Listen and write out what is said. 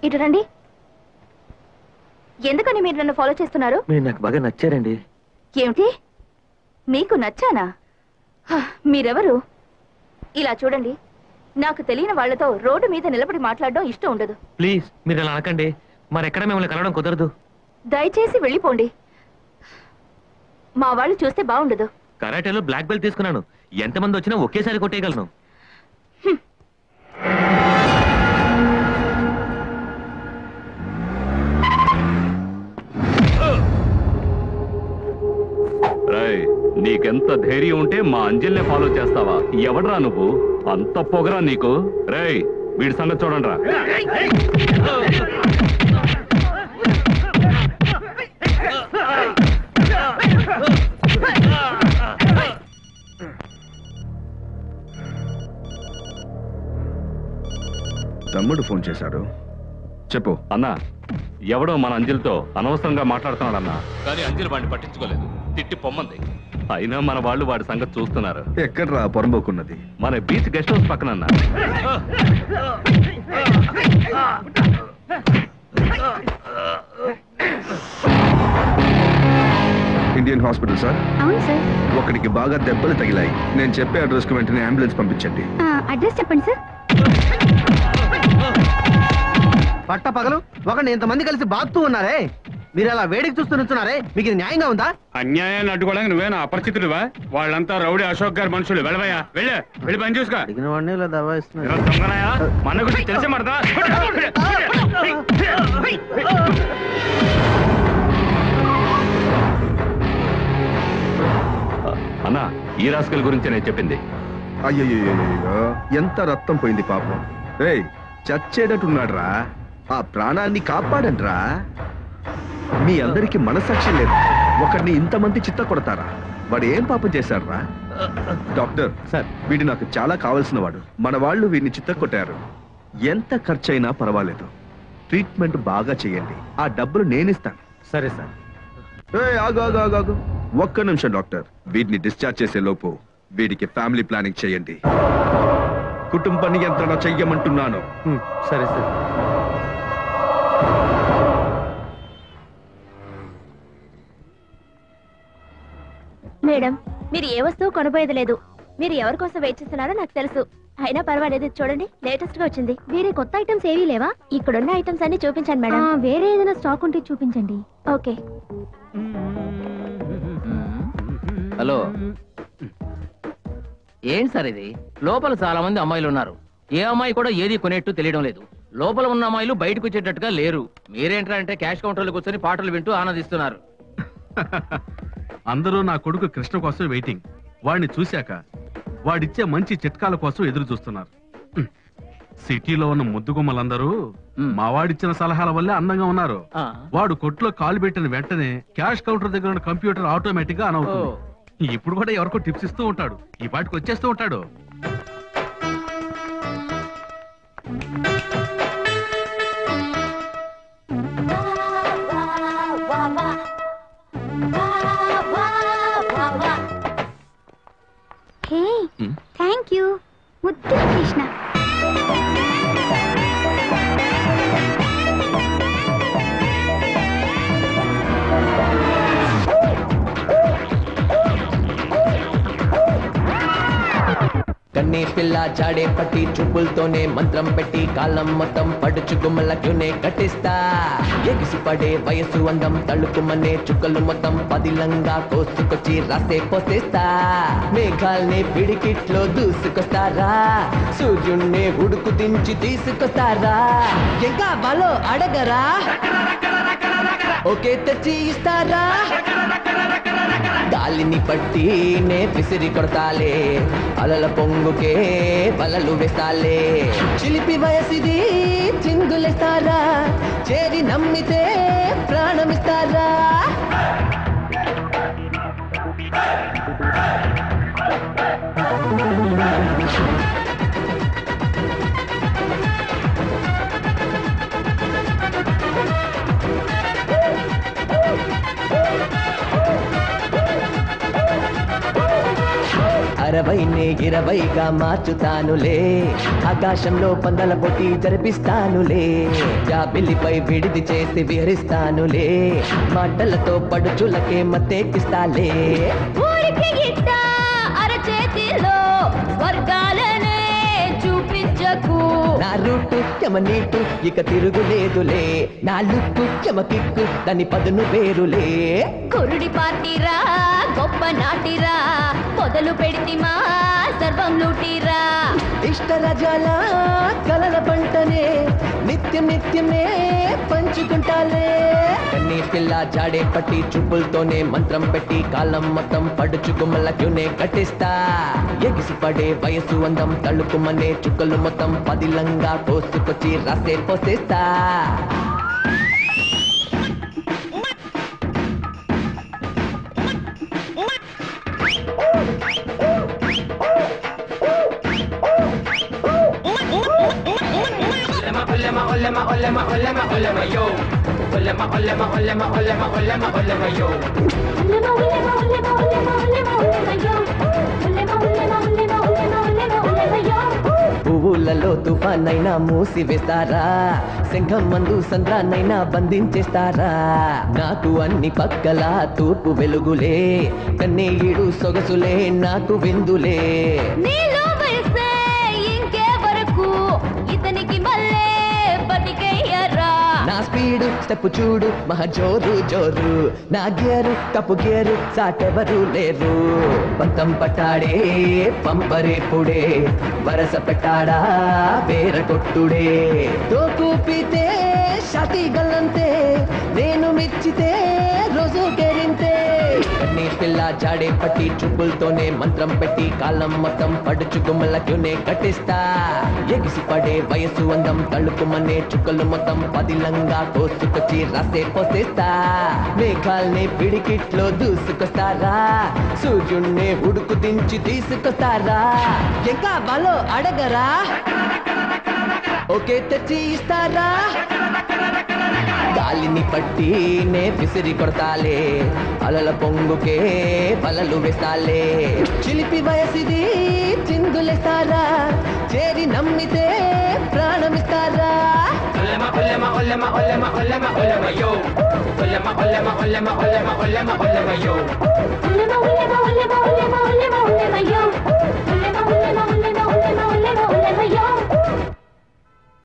ఇటు రండి. ఎందుకని మీరు నన్ను ఫాలో చేస్తున్నారు? మీరు నాకు బాగా నచ్చారండి. ఏమిటి, మీకు నచ్చానా? మీరెవరు? ఇలా చూడండి, నాకు తెలియని వాళ్లతో రోడ్డు మీద నిలబడి మాట్లాడడం ఇష్టం ఉండదు. ప్లీజ్ మీరు అలా అనకండి. మరెక్కడ మిమ్మల్ని కలవడం కుదరదు. దయచేసి వెళ్ళిపోండి. మా వాళ్ళు చూస్తే బాగుండదు. కరాటేలో బ్లాక్ బెల్ట్ తీసుకున్నాను. ఎంతమంది వచ్చినా ఒకేసారి కొట్టేయగలను. నీకెంత ధైర్యం ఉంటే మా అంజల్నే ఫాలో చేస్తావా? ఎవడ్రా నువ్వు? అంత పొగరా నీకు? రేయ్, వీడి సంగతి చూడండి రా. తమ్ముడు ఫోన్ చేశాడు. చెప్పు. అన్నా, ఎవడో మన అంజలితో అనవసరంగా మాట్లాడుతున్నాడన్నా. కానీ అంజలి వాడిని పట్టించుకోలేదు, తిట్టి పొమ్మంది. అయినా మన వాళ్ళు వాడి సంగతి చూస్తున్నారు. ఎక్కడ్రా పొరంబోకున్నది? మన బీచ్ గెస్ట్ హౌస్ పక్కనన్నా. Indian hospital sir. అవును సార్. ఒకరికి బాగా దెబ్బలు తగిలాయి. నేను చెప్పే అడ్రస్ కు వెంటనే అంబులెన్స్ పంపించండి. అడ్రస్ చెప్పండి సార్. పట్ట పగలు ఒకరిని ఇంతమంది కలిసి బాగుతూ ఉన్నారే, మీరు అలా వేడికి చూస్తూ నుంచున్నారే, మీకు ఇది న్యాయంగా ఉందా? అన్యాయాన్ని అడ్డుకోవడానికి నువ్వేనా అపరిచితుడివా? వాళ్ళంతా రౌడీ అశోక్ గారి మనుషులు. వెళ్ళవయ్యా, వెళ్ళి పని చూసుకో. అడిగిన వాడిని ఇలా దబాయిస్తున్నారు. దొంగనాయా, మన గురించి తెలిసే మడతా. అన్నా, ఈ రాస్కల్ గురించి నేను చెప్పింది. అయ్యో, ఎంత రక్తం పోయింది పాపం. రేయ్, చచ్చేటట్టున్నాడ్రా. ఆ ప్రాణాన్ని కాపాడండ్రా. మీ అందరికి మనసాక్షి లేదు. ఒకరిని ఇంతమంది చిత్త కొడతారా? వాడు ఏం పాపం చేశాడ్రా? డాక్టర్ సార్, వీడు నాకు చాలా కావాల్సిన వాడు. మన వాళ్ళు వీడిని చిత్త కొట్టారు. ఎంత ఖర్చైనా పర్వాలేదు, ట్రీట్మెంట్ బాగా చేయండి. ఆ డబ్బులు నేనిస్తాను. సరే సార్. ఆగు. ఒక్క నిమిషం డాక్టర్. వీడిని డిశ్చార్జ్ చేసే లోపు వీడికి ఫ్యామిలీ ప్లానింగ్ చేయండి. కుటుంబ నియంత్రణ చెయ్యమంటున్నాను. సరే సార్. మేడం, మీరు ఏ వస్తువు కొనబోయేది లేదు. మీరు ఎవరి కోసం వెయిట్ చేస్తున్నారో నాకు తెలుసు. అయినా పర్వాలేదు, చూడండి, లేటెస్ట్ గా వచ్చింది. వేరే కొత్త ఐటమ్స్ ఏవీ లేవా? ఇక్కడున్న ఐటమ్స్ అన్ని చూపించండి మేడం. వేరే ఏదైనా స్టాక్ ఉంటే చూపించండి. ఓకే. హలో, ఏంటి సార్ ఇది? లోపల చాలా మంది అమ్మాయిలు ఉన్నారు. ఏ అమ్మాయి కూడా ఏది కొనేట్టు తెలియడం లేదు. లోపల ఉన్న అమ్మాయిలు బయటకు వచ్చేటట్టుగా లేరు. మీరేంట్రా అంటే క్యాష్ కౌంటర్లో కూర్చొని పాటలు వింటూ ఆనందిస్తున్నారు. అందరూ నా కొడుకు కృష్ణ కోసం వెయిటింగ్. వాడిని చూశాక వాడిచ్చే మంచి చిట్కాల కోసం ఎదురు చూస్తున్నారు. సిటీలో ఉన్న ముద్దుగుమ్మలందరూ మా వాడిచ్చిన సలహాల వల్లే అందంగా ఉన్నారు. వాడు కొట్లో కాలు పెట్టిన వెంటనే క్యాష్ కౌంటర్ దగ్గర ఉన్న కంప్యూటర్ ఆటోమేటిక్ గా ఆన్ అవుతుంది. ఇప్పుడు కూడా ఎవరికో టిప్స్ ఇస్తూ ఉంటాడు. ఈ పాటికి వచ్చేస్తూ ఉంటాడు. థ్యాంక్ యూ ముద్దు కృష్ణ. కన్నే పిల్ల జాడే పట్టి చూపులతోనే మంత్రం పెట్టి కాలం మొత్తం పడుచు గుమ్మలకునే కట్టిస్తా. ఎగిసి పడే వయసు అందం తళుకుమనే చుక్కలు మొత్తం పదిలంగా కోసుకొచ్చి రాసే పోసేస్తా. మేఘాల్ని పిడికిట్లో దూసుకొస్తారా, సూర్యుణ్ణి ఉడుకు దించి తీసుకొస్తారా. ఇంకా వాళ్ళు అడగరా, ఓకే తెచ్చి ఇస్తారా. గాలిని పట్టి నే విసిరి కొడతాలే, అలల పొంగుకే వలలు వేస్తాలే. చిలిపి వయసిది చిందులేస్తారా, చేరి నమ్మితే ప్రాణమిస్తారా. 20నే 20గా మార్చుతానులే ఆకాశంలో పందల పొట్టి జరిపిస్తానులే జాబిలిపై విడిది చేసి విహరిస్తానులే మాటలతో పడుచులకే మత్తెక్కిస్తాలే ఊరికి గిట్ట అరచేతిలో స్వర్గాలనే చూపించకు నా రూటు యమనీటు ఇక తిరుగులేదులే నా లుక్కు యమకిక్కు దాని పదును వేరులే కురుడి పార్టీరా గొప్ప నాటిరా మొదలు పెడితిమా సర్వం లూటిరా ఇష్టరాజాల కలల పంటనే నిత్యమే పంచుకుంటాలే కన్నీ పిల్ల జాడే పట్టి చూపులతోనే మంత్రం పెట్టి కాలం మొత్తం పడుచు గుమ్మలకునే కట్టిస్తా ఎగిసి పడే వయసు అందం తళుకుమనే చుక్కలు మొత్తం పదిలంగా కోసుకొచ్చి రాసే పోసేస్తా పువ్వులలో తుఫానైనా మూసివేస్తారా సింహం మందు సంద్రాన్నైనా బంధించేస్తారా నాకు అన్ని పక్కల తూర్పు వెలుగులే కన్నీడు సొగసులే నాకు విందులే నీలో వయసే ఇంకే వరకు ఇతనికి మళ్ళీ బతికయ్యరా నా స్పీడు స్టెప్ చూడు మహజోరు జోరు నా గేరు కప్పు గేరు సాటెవరు లేరు పంతం పట్టాడే పంపరేపుడే వరస పెట్టాడా వేర కొట్టుడే తోకూపితే షాతి గల్లంతే నేను మెచ్చితే రోజు గెరింతే నీ పిల్ల జాడే పట్టి చూపులతోనే మంత్రం పెట్టి కాలం మొత్తం పడుచు గుమ్మలకునే కట్టిస్తా ఎగిసి పడే వయసు అందం తళుకుమనే చుక్కలు మొత్తం పదిలంగా కోసుకొచ్చి రాసే పోసేస్తా మేఘాల్ని పిడికిట్లో దూసుకొస్తారా సూర్యుణ్ణి ఉడుకు దించి తీసుకొస్తారా ఇంకా బాలో అడగరా ఓకే తెచ్చి ఇస్తారా గాలిని పట్టి నే విసిరి కొడతాలే అలల పొంగుకే బలలు వేస్తాలే చిలిపి వయసిది చిందులేస్తారా చేరి నమ్మితే ప్రాణమిస్తారా ఉల్లెమ